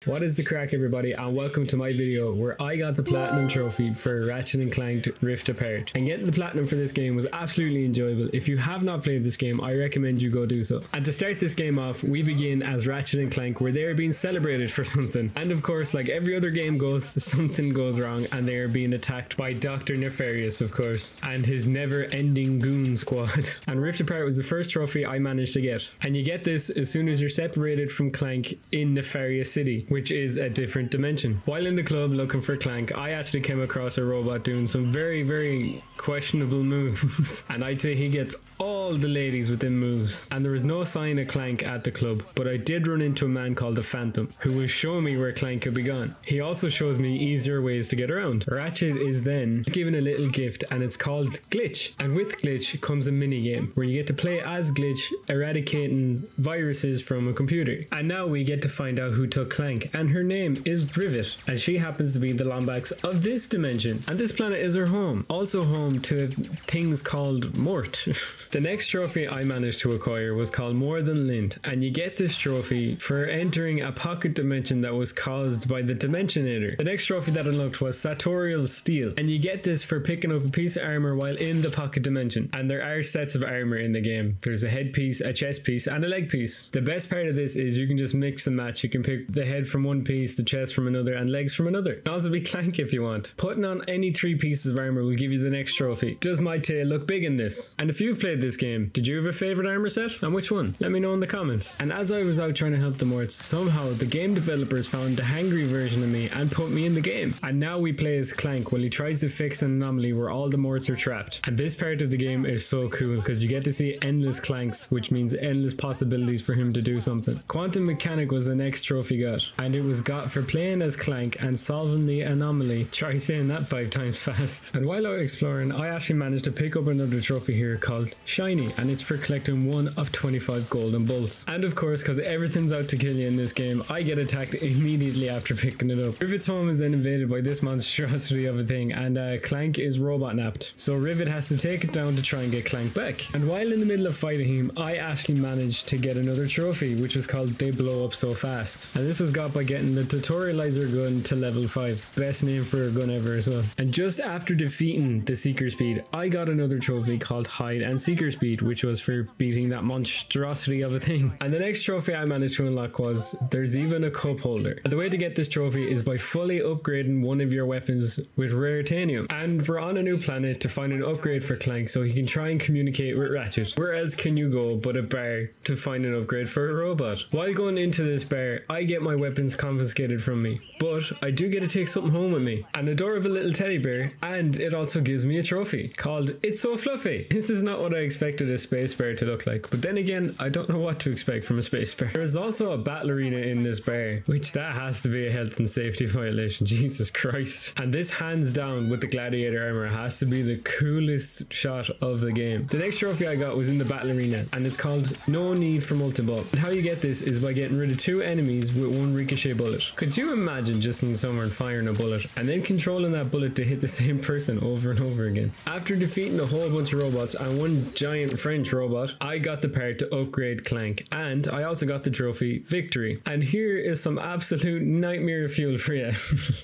What is the crack, everybody, and welcome to my video where I got the platinum trophy for Ratchet and Clank Rift Apart. And getting the platinum for this game was absolutely enjoyable. If you have not played this game, I recommend you go do so. And to start this game off, we begin as Ratchet and Clank, where they are being celebrated for something. And of course, like every other game goes, something goes wrong and they are being attacked by Dr. Nefarious, of course, and his never-ending goon squad. And Rift Apart was the first trophy I managed to get. And you get this as soon as you're separated from Clank in Nefarious City, which is a different dimension. While in the club looking for Clank, I actually came across a robot doing some very questionable moves. And I'd say he gets all the ladies within moves. And there was no sign of Clank at the club, but I did run into a man called the Phantom, who was showing me where Clank could be gone. He also shows me easier ways to get around. Ratchet is then given a little gift, and it's called Glitch. And with Glitch comes a mini game where you get to play as Glitch, eradicating viruses from a computer. And now we get to find out who took Clank, and her name is Rivet, and she happens to be the Lombax of this dimension. And this planet is her home, also home to things called Mort. The next trophy I managed to acquire was called More Than Lint, and you get this trophy for entering a pocket dimension that was caused by the Dimensionator. The next trophy that unlocked was Sartorial Steel, and you get this for picking up a piece of armor while in the pocket dimension. And there are sets of armor in the game. There's a head piece, a chest piece, and a leg piece. The best part of this is you can just mix and match. You can pick the head from one piece, the chest from another, and legs from another. You can also be Clank if you want. Putting on any 3 pieces of armor will give you the next trophy. Does my tail look big in this? And if you've played this game, did you have a favorite armor set, and which one? Let me know in the comments. And as I was out trying to help the Morts, somehow the game developers found the hangry version of me and put me in the game. And now we play as Clank while he tries to fix an anomaly where all the Morts are trapped. And this part of the game is so cool because you get to see endless Clanks, which means endless possibilities for him to do something. Quantum Mechanic was the next trophy got, and it was got for playing as Clank and solving the anomaly. Try saying that 5 times fast. And while out exploring, I actually managed to pick up another trophy here called Shiny, and it's for collecting 1 of 25 golden bolts. And of course, because everything's out to kill you in this game, I get attacked immediately after picking it up. Rivet's home is then invaded by this monstrosity of a thing, and Clank is robot napped. So Rivet has to take it down to try and get Clank back. And while in the middle of fighting him, I actually managed to get another trophy, which was called They Blow Up So Fast. And this was got by getting the Tutorializer gun to level 5. Best name for a gun ever as well. And just after defeating the Seeker Speed, I got another trophy called Hide and Seeker Speed, which was for beating that monstrosity of a thing. And the next trophy I managed to unlock was there's even a cup holder. And the way to get this trophy is by fully upgrading one of your weapons with Raritanium. And we're on a new planet to find an upgrade for Clank so he can try and communicate with Ratchet. Where else can you go but a bar to find an upgrade for a robot? While going into this bar, I get my weapons confiscated from me, but I do get to take something home with me. An adorable little teddy bear, and it also gives me a trophy called It's So Fluffy. This is not what I expected a space bear to look like, but then again, I don't know what to expect from a space bear. There is also a battle arena in this bar, which that has to be a health and safety violation. Jesus Christ. And this hands down with the gladiator armor has to be the coolest shot of the game. The next trophy I got was in the battle arena, and it's called No Need for Multi-Ball. And how you get this is by getting rid of 2 enemies with 1 ricochet bullet. Could you imagine just seeing someone firing a bullet and then controlling that bullet to hit the same person over and over again? After defeating a whole bunch of robots and 1 giant French robot, I got the part to upgrade Clank, and I also got the trophy Victory. And here is some absolute nightmare fuel for you.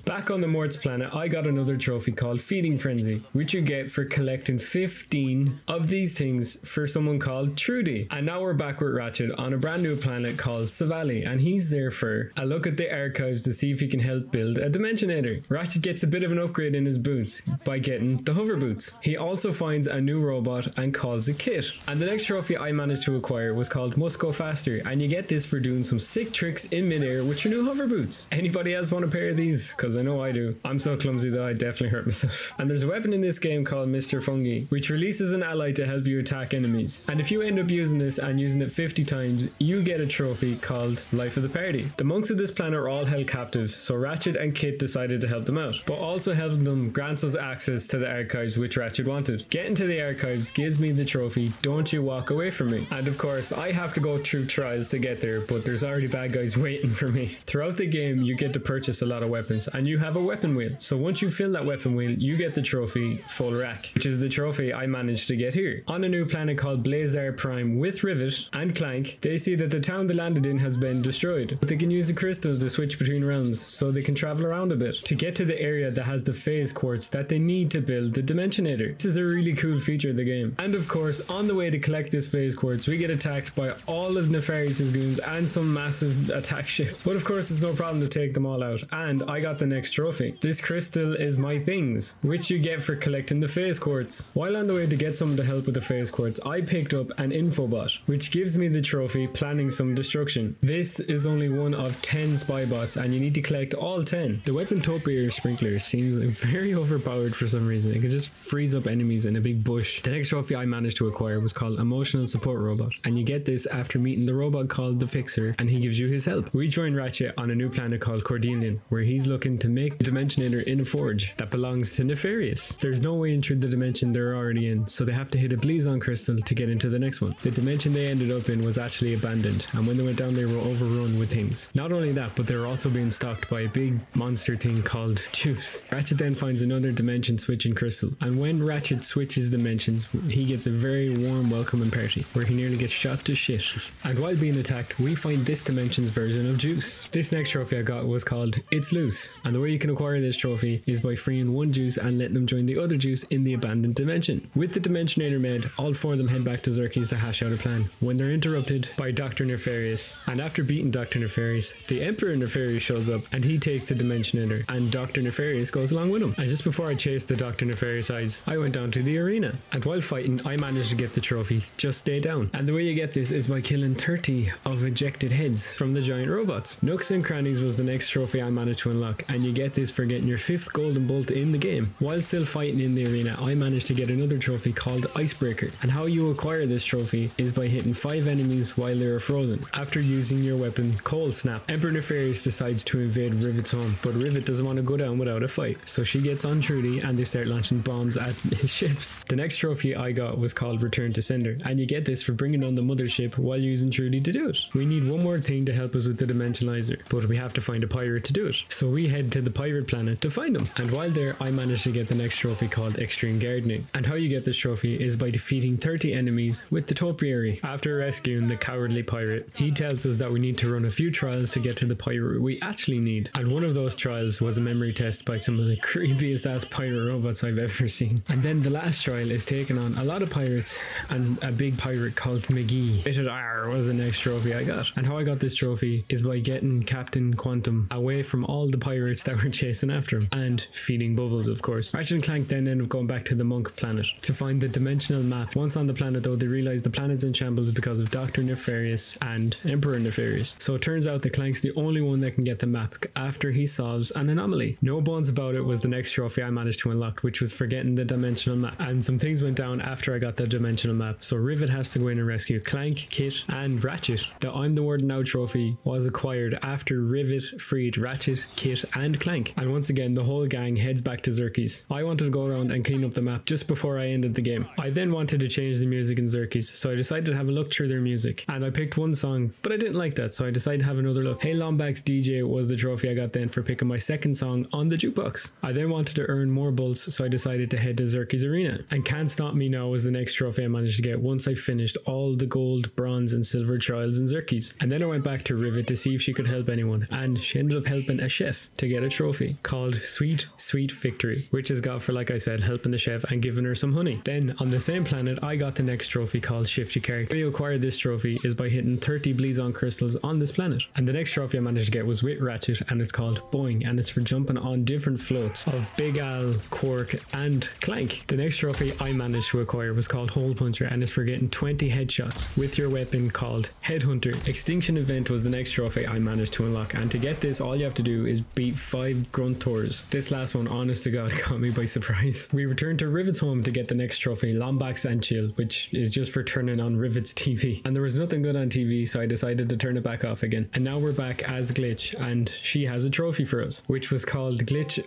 Back on the Mort's planet, I got another trophy called Feeding Frenzy, which you get for collecting 15 of these things for someone called Trudy. And now we're back with Ratchet on a brand new planet called Savali, and he's there for a look at the archives to see if he can help build a Dimensionator. Ratchet gets a bit of an upgrade in his boots by getting the hover boots. He also finds a new robot and calls it Kit. And the next trophy I managed to acquire was called Must Go Faster, and you get this for doing some sick tricks in midair with your new hover boots. Anybody else want a pair of these? Because I know I do. I'm so clumsy that I definitely hurt myself. And there's a weapon in this game called Mr. Fungi, which releases an ally to help you attack enemies. And if you end up using this and using it 50 times, you get a trophy called Life of the Party. The monks of this planet are all held captive, so Ratchet and Kit decided to help them out. But also helping them grants us access to the archives which Ratchet wanted. Getting to the archives gives me the trophy trophy, don't you walk away from me. And of course, I have to go through trials to get there, but there's already bad guys waiting for me. Throughout the game, you get to purchase a lot of weapons, and you have a weapon wheel. So once you fill that weapon wheel, you get the trophy Full Rack, which is the trophy I managed to get here. On a new planet called Blazar Prime with Rivet and Clank, they see that the town they landed in has been destroyed, but they can use the crystal to switch between realms so they can travel around a bit to get to the area that has the phase quartz that they need to build the Dimensionator. This is a really cool feature of the game. And of course, on the way to collect this phase quartz, we get attacked by all of Nefarious' goons and some massive attack ship. But of course, it's no problem to take them all out, and I got the next trophy. This crystal is my things, which you get for collecting the phase quartz. While on the way to get someone to help with the phase quartz, I picked up an infobot, which gives me the trophy Planning Some Destruction. This is only one of 10 spy bots, and you need to collect all 10. The weapon Topiary Sprinkler seems very overpowered for some reason. It can just freeze up enemies in a big bush. The next trophy I managed to acquire was called Emotional Support Robot, and you get this after meeting the robot called the Fixer, and he gives you his help. We join Ratchet on a new planet called Cordelian, where he's looking to make a Dimensionator in a forge that belongs to Nefarious. There's no way in through the dimension they're already in, so they have to hit a Blazon crystal to get into the next one. The dimension they ended up in was actually abandoned, and when they went down they were overrun with things. Not only that, but they were also being stalked by a big monster thing called Juice. Ratchet then finds another dimension switching crystal, and when Ratchet switches dimensions, he gets a very warm welcoming party where he nearly gets shot to shit. And while being attacked, we find this dimension's version of Juice. This next trophy I got was called It's Loose, and the way you can acquire this trophy is by freeing one Juice and letting them join the other Juice in the abandoned dimension. With the Dimensionator made, all four of them head back to Xerxes to hash out a plan, when they're interrupted by Dr. Nefarious. And after beating Dr. Nefarious, the Emperor Nefarious shows up and he takes the Dimensionator, and Dr. Nefarious goes along with him. And just before I chased the Dr. Nefarious eyes, I went down to the arena, and while fighting I managed to get the trophy Just Stay Down. And the way you get this is by killing 30 of ejected heads from the giant robots. Nooks and Crannies was the next trophy I managed to unlock, and you get this for getting your 5th golden bolt in the game. While still fighting in the arena, I managed to get another trophy called Icebreaker, and how you acquire this trophy is by hitting 5 enemies while they are frozen. After using your weapon Cold Snap, Emperor Nefarious decides to invade Rivet's home, but Rivet doesn't want to go down without a fight, so she gets on Trudy and they start launching bombs at his ships. The next trophy I got was called Return to Sender, and you get this for bringing on the mothership while using Trudy to do it. We need one more thing to help us with the Dimensionalizer, but we have to find a pirate to do it, so we head to the pirate planet to find him. And while there, I managed to get the next trophy called Extreme Gardening, and how you get this trophy is by defeating 30 enemies with the Topiary. After rescuing the cowardly pirate, he tells us that we need to run a few trials to get to the pirate we actually need, and one of those trials was a memory test by some of the creepiest ass pirate robots I've ever seen. And then the last trial is taking on a lot of pirates, and a big pirate called McGee. Rated R was the next trophy I got, and how I got this trophy is by getting Captain Quantum away from all the pirates that were chasing after him, and feeding Bubbles, of course. Ratchet and Clank then ended up going back to the Monk planet to find the dimensional map. Once on the planet though, they realize the planet's in shambles because of Dr. Nefarious and Emperor Nefarious, so it turns out that Clank's the only one that can get the map after he solves an anomaly. No bones about it was the next trophy I managed to unlock, which was for getting the dimensional map, and some things went down after I got the dimensional map, so Rivet has to go in and rescue Clank, Kit and Ratchet. The I'm the Warden Now trophy was acquired after Rivet freed Ratchet, Kit and Clank, and once again the whole gang heads back to Xerxes. I wanted to go around and clean up the map just before I ended the game. I then wanted to change the music in Xerxes, so I decided to have a look through their music, and I picked one song, but I didn't like that, so I decided to have another look. Hey Lombax DJ was the trophy I got then for picking my second song on the jukebox. I then wanted to earn more bolts, so I decided to head to Xerxes Arena, and Can't Stop Me Now was the next trophy I managed to get once I finished all the gold, bronze and silver trials in Xerxes. And then I went back to Rivet to see if she could help anyone, and she ended up helping a chef to get a trophy called Sweet Sweet Victory, which is got for, like I said, helping the chef and giving her some honey. Then on the same planet I got the next trophy called Shifty Cart. The way you acquire this trophy is by hitting 30 Blazon crystals on this planet, and the next trophy I managed to get was with Ratchet, and it's called Boing, and it's for jumping on different floats of Big Al, Quark and Clank. The next trophy I managed to acquire was called Hole Puncher, and it's for getting 20 headshots with your weapon called Headhunter. Extinction Event was the next trophy I managed to unlock, and to get this all you have to do is beat 5 grunt tours. This last one, honest to God, caught me by surprise. We returned to Rivet's home to get the next trophy, Lombax and Chill, which is just for turning on Rivet's TV, and there was nothing good on TV, so I decided to turn it back off again. And now we're back as Glitch, and she has a trophy for us, which was called Glitch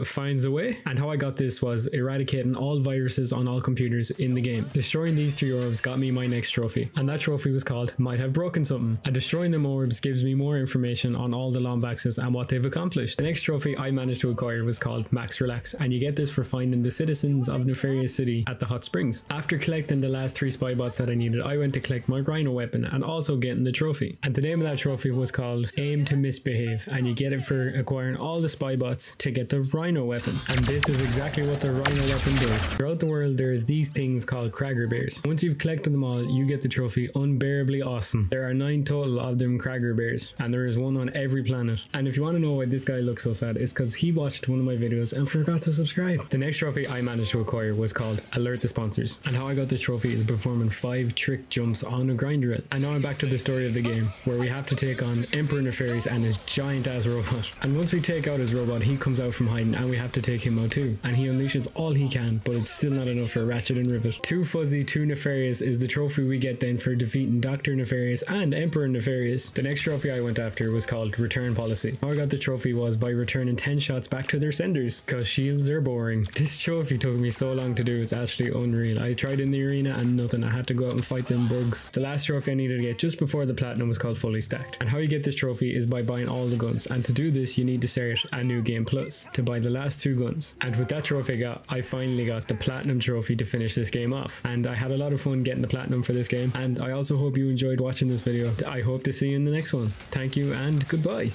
Finds a Way. And how I got this was eradicating all viruses on all computers in the game. game. Destroying these 3 orbs got me my next trophy, and that trophy was called Might Have Broken Something. And destroying them orbs gives me more information on all the Lombaxes and what they've accomplished. The next trophy I managed to acquire was called Max Relax, and you get this for finding the citizens of Nefarious City at the hot springs. After collecting the last 3 spy bots that I needed, I went to collect my rhino weapon and also getting the trophy. And the name of that trophy was called Aim to Misbehave, and you get it for acquiring all the spy bots to get the rhino weapon. And this is exactly what the rhino weapon does. Throughout the world there is these things called Cragger Bears. Once you've collected them all, you get the trophy Unbearably Awesome. There are 9 total of them Cragger Bears, and there is one on every planet. And if you want to know why this guy looks so sad, it's because he watched one of my videos and forgot to subscribe. The next trophy I managed to acquire was called Alert the Sponsors, and how I got the trophy is performing 5 trick jumps on a grind rail. And now I'm back to the story of the game, where we have to take on Emperor Nefarious and his giant ass robot. And once we take out his robot, he comes out from hiding and we have to take him out too. And he unleashes all he can, but it's still not enough for Ratchet and Rivet. Too Fuzzy, Too Nefarious is the trophy we get then for defeating Dr. Nefarious and Emperor Nefarious. The next trophy I went after was called Return Policy. How I got the trophy was by returning 10 shots back to their senders, because shields are boring. This trophy took me so long to do, it's actually unreal. I tried in the arena and nothing, I had to go out and fight them bugs. The last trophy I needed to get just before the platinum was called Fully Stacked. And how you get this trophy is by buying all the guns, and to do this you need to start a new game plus to buy the last 2 guns. And with that trophy I finally got the platinum trophy to finish this game off, and I had a lot of fun getting the platinum for this game, and I also hope you enjoyed watching this video. I hope to see you in the next one. Thank you and goodbye.